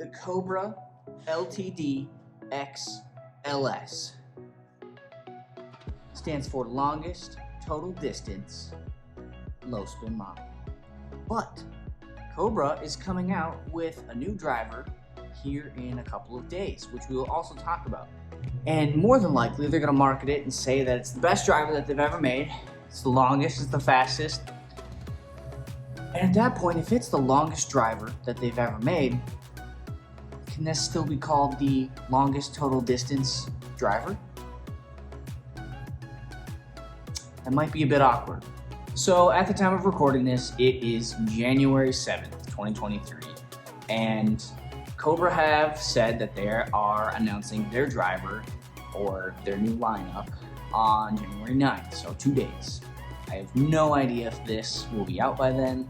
the Cobra LTDx LS. Stands for longest total distance low spin model. But Cobra is coming out with a new driver here in a couple of days, which we will also talk about. And more than likely, they're going to market it and say that it's the best driver that they've ever made. It's the longest, it's the fastest. And at that point, if it's the longest driver that they've ever made, can this still be called the longest total distance driver? That might be a bit awkward. So at the time of recording this, it is January 7th, 2023. And Cobra have said that they are announcing their driver or their new lineup on January 9th, so 2 days. I have no idea if this will be out by then,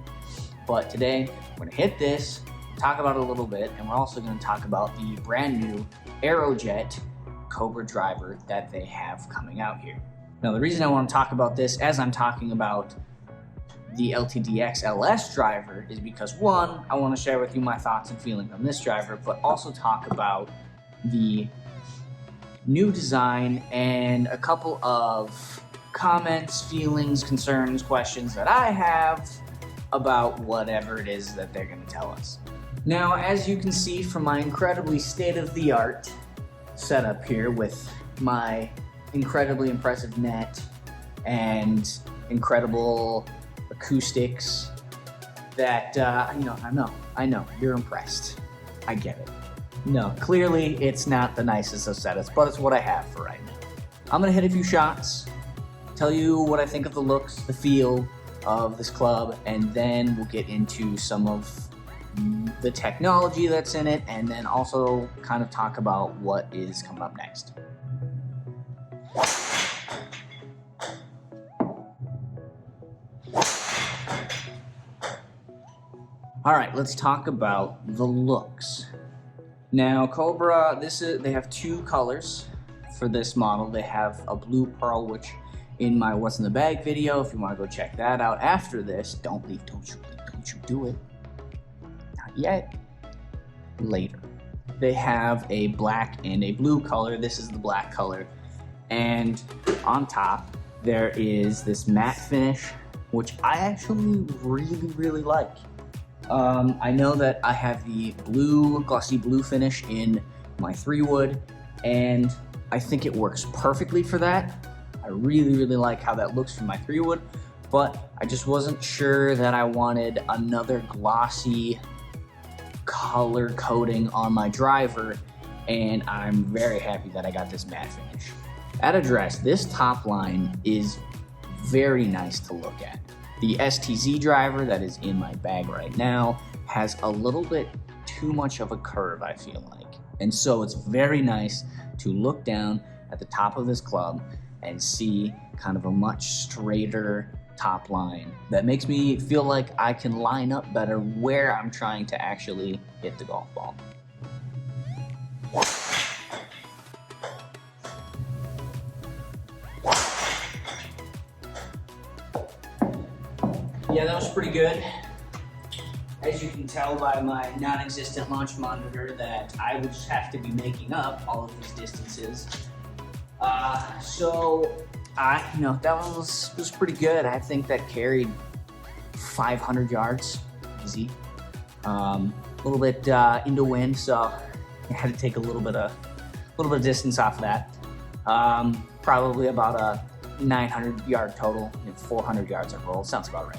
but today we're going to hit this, talk about it a little bit, and we're also going to talk about the brand new Aerojet Cobra driver that they have coming out here. Now, the reason I want to talk about this as I'm talking about the LTDx LS driver is because, one, I want to share with you my thoughts and feelings on this driver, but also talk about the new design and a couple of comments, feelings, concerns, questions that I have about whatever it is that they're going to tell us. Now, as you can see from my incredibly state-of-the-art setup here with my incredibly impressive net and incredible acoustics, that I know you're impressed. I get it. No, clearly it's not the nicest of setups, but it's what I have for right now. I'm gonna hit a few shots, tell you what I think of the looks, the feel of this club, and then we'll get into some of the technology that's in it, and then also kind of talk about what is coming up next. All right, let's talk about the looks. Now, Cobra, they have two colors for this model. They have a blue pearl, which in my What's in the Bag video, if you want to go check that out after this, don't you do it. Not yet. Later. They have a black and a blue color. This is the black color. And on top, there is this matte finish, which I actually really like. I know that I have the glossy blue finish in my 3-wood, and I think it works perfectly for that. I really like how that looks for my 3-wood, but I just wasn't sure that I wanted another glossy color coating on my driver, and I'm very happy that I got this matte finish. At address, this top line is very nice to look at. The STZ driver that is in my bag right now has a little bit too much of a curve, I feel like. And so it's very nice to look down at the top of this club and see kind of a much straighter top line that makes me feel like I can line up better where I'm trying to actually hit the golf ball. Yeah, that was pretty good. As you can tell by my non-existent launch monitor that I would just have to be making up all of these distances. That was pretty good. I think that carried 500 yards, easy. A little bit into wind, so I had to take a little bit of distance off of that. Probably about a 900 yard total, 400 yards of roll, sounds about right.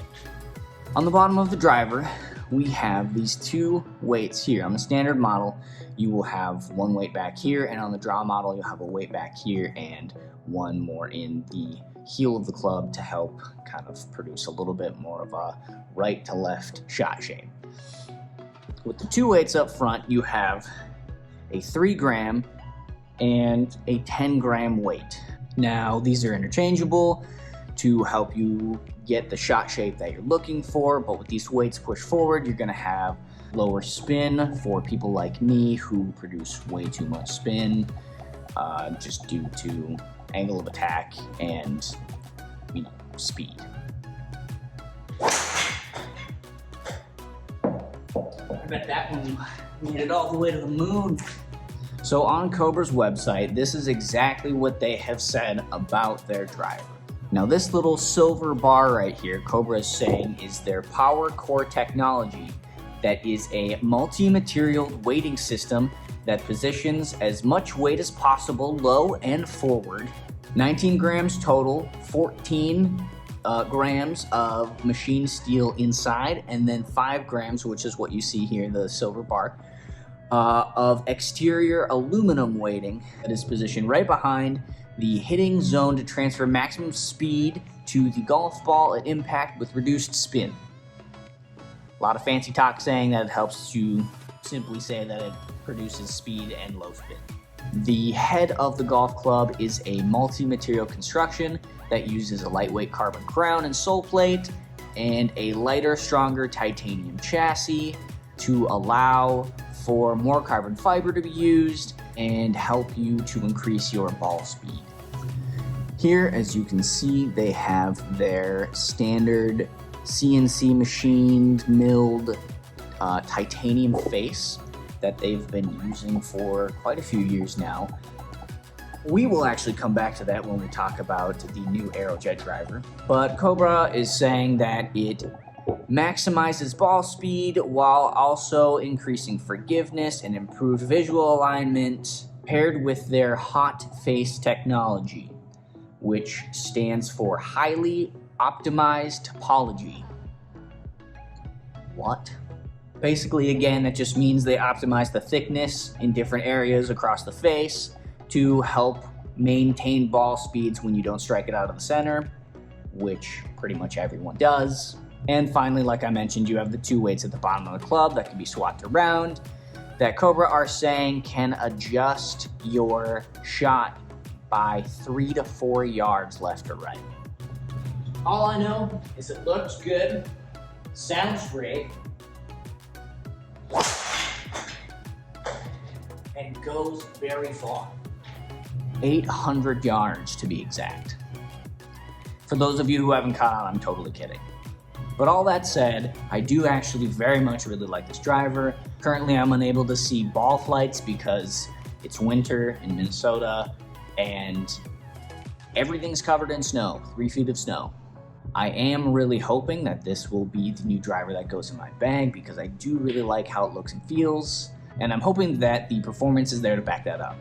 On the bottom of the driver, we have these two weights here. On the standard model, you will have one weight back here, and on the draw model, you'll have a weight back here and one more in the heel of the club to help kind of produce a little bit more of a right to left shot shape. With the two weights up front, you have a 3 gram and a 10 gram weight. Now, these are interchangeable to help you get the shot shape that you're looking for, but with these weights pushed forward, you're gonna have lower spin for people like me who produce way too much spin just due to angle of attack and speed. I bet that one Made it all the way to the moon. So on Cobra's website, this is exactly what they have said about their driver. Now this little silver bar right here, Cobra is saying, is their power core technology that is a multi-material weighting system that positions as much weight as possible low and forward. 19 grams total, 14 grams of machined steel inside, and then 5 grams, which is what you see here, the silver bar, of exterior aluminum weighting that is positioned right behind the hitting zone to transfer maximum speed to the golf ball at impact with reduced spin. A lot of fancy talk saying that it helps to simply say that it produces speed and low spin. The head of the golf club is a multi-material construction that uses a lightweight carbon crown and sole plate and a lighter, stronger titanium chassis to allow for more carbon fiber to be used and help you to increase your ball speed. Here, as you can see, they have their standard CNC machined, milled titanium face that they've been using for quite a few years now. We will actually come back to that when we talk about the new Aerojet driver. But Cobra is saying that it maximizes ball speed while also increasing forgiveness and improved visual alignment, paired with their hot face technology, which stands for highly optimized topology. What? Basically, again, that just means they optimize the thickness in different areas across the face to help maintain ball speeds when you don't strike it out of the center, which pretty much everyone does. And finally, like I mentioned, you have the 2 weights at the bottom of the club that can be swapped around, that Cobra are saying can adjust your shot by 3 to 4 yards left or right. All I know is it looks good, sounds great, and goes very far. 800 yards to be exact. For those of you who haven't caught on, I'm totally kidding. But all that said, I do actually very much really like this driver. Currently, I'm unable to see ball flights because it's winter in Minnesota and everything's covered in snow, 3 feet of snow. I am really hoping that this will be the new driver that goes in my bag because I do really like how it looks and feels, and I'm hoping that the performance is there to back that up.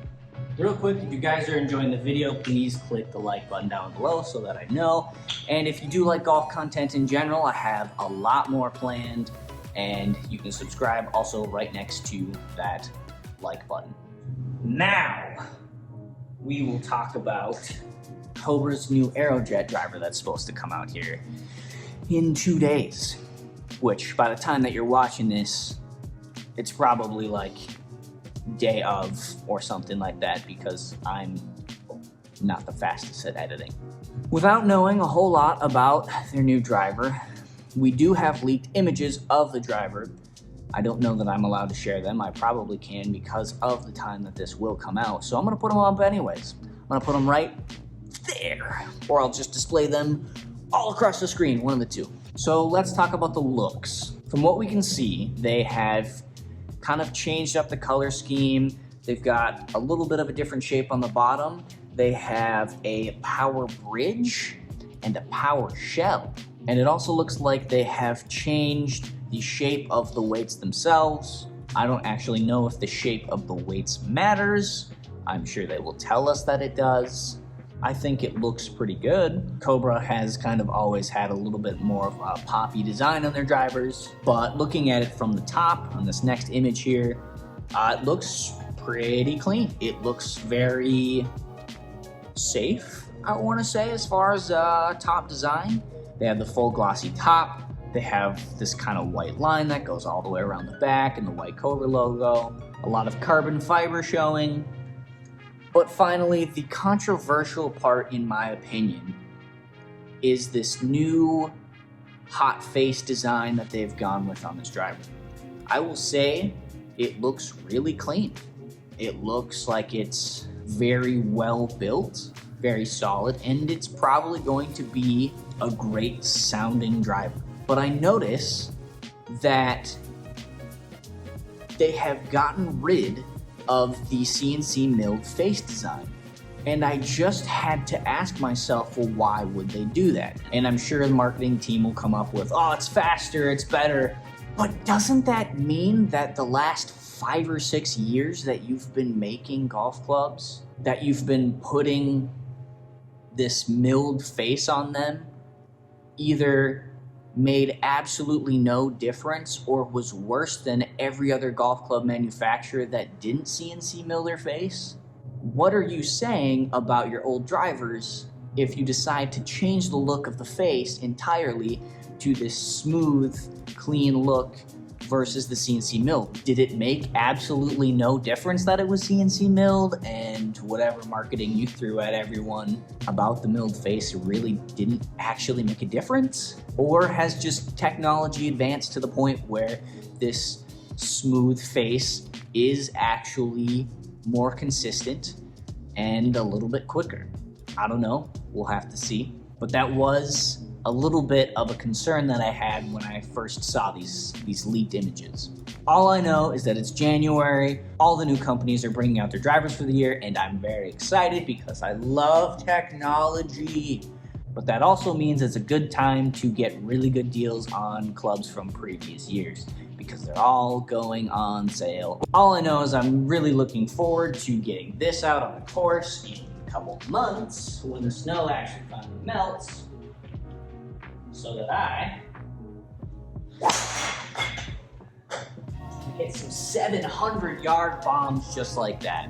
Real quick, if you guys are enjoying the video, please click the like button down below so that I know. And if you do like golf content in general, I have a lot more planned, and you can subscribe also right next to that like button. Now, we will talk about Cobra's new Aerojet driver that's supposed to come out here in 2 days, which by the time that you're watching this, it's probably like day of or something like that because I'm not the fastest at editing. Without knowing a whole lot about their new driver, we do have leaked images of the driver. I don't know that I'm allowed to share them. I probably can because of the time that this will come out. So I'm gonna put them up anyways. I'm gonna put them right there, or I'll just display them all across the screen, one of the two. So let's talk about the looks. From what we can see, they have kind of changed up the color scheme. They've got a little bit of a different shape on the bottom. They have a power bridge and a power shell. And it also looks like they have changed the shape of the weights themselves. I don't actually know if the shape of the weights matters. I'm sure they will tell us that it does. I think it looks pretty good. Cobra has kind of always had a little bit more of a poppy design on their drivers, but looking at it from the top on this next image here, it looks pretty clean. It looks very safe, I want to say, as far as top design. They have the full glossy top. They have this kind of white line that goes all the way around the back and the white Cobra logo. A lot of carbon fiber showing. But finally, the controversial part, in my opinion, is this new hot face design that they've gone with on this driver. I will say it looks really clean. It looks like it's very well built, very solid, and it's probably going to be a great sounding driver. But I notice that they have gotten rid of the CNC milled face design. And I just had to ask myself, well, why would they do that? And I'm sure the marketing team will come up with, oh, it's faster, it's better. But doesn't that mean that the last 5 or 6 years that you've been making golf clubs, that you've been putting this milled face on them, either made absolutely no difference or was worse than every other golf club manufacturer that didn't CNC mill their face? What are you saying about your old drivers if you decide to change the look of the face entirely to this smooth, clean look versus the CNC milled? Did it make absolutely no difference that it was CNC milled, and whatever marketing you threw at everyone about the milled face really didn't actually make a difference? Or has just technology advanced to the point where this smooth face is actually more consistent and a little bit quicker? I don't know, we'll have to see. But that was a little bit of a concern that I had when I first saw these leaked images. All I know is that it's January, all the new companies are bringing out their drivers for the year, and I'm very excited because I love technology. But that also means it's a good time to get really good deals on clubs from previous years, because they're all going on sale. All I know is I'm really looking forward to getting this out on the course in a couple of months when the snow actually finally melts, so that I can hit some 700-yard bombs just like that.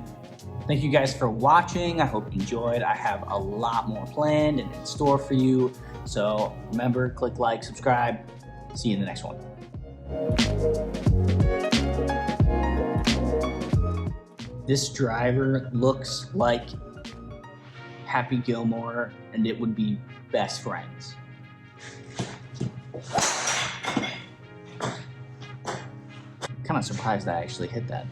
Thank you guys for watching. I hope you enjoyed. I have a lot more planned and in store for you. So remember, click like, subscribe. See you in the next one. This driver looks like Happy Gilmore, and it would be best friends. Kind of surprised I actually hit that.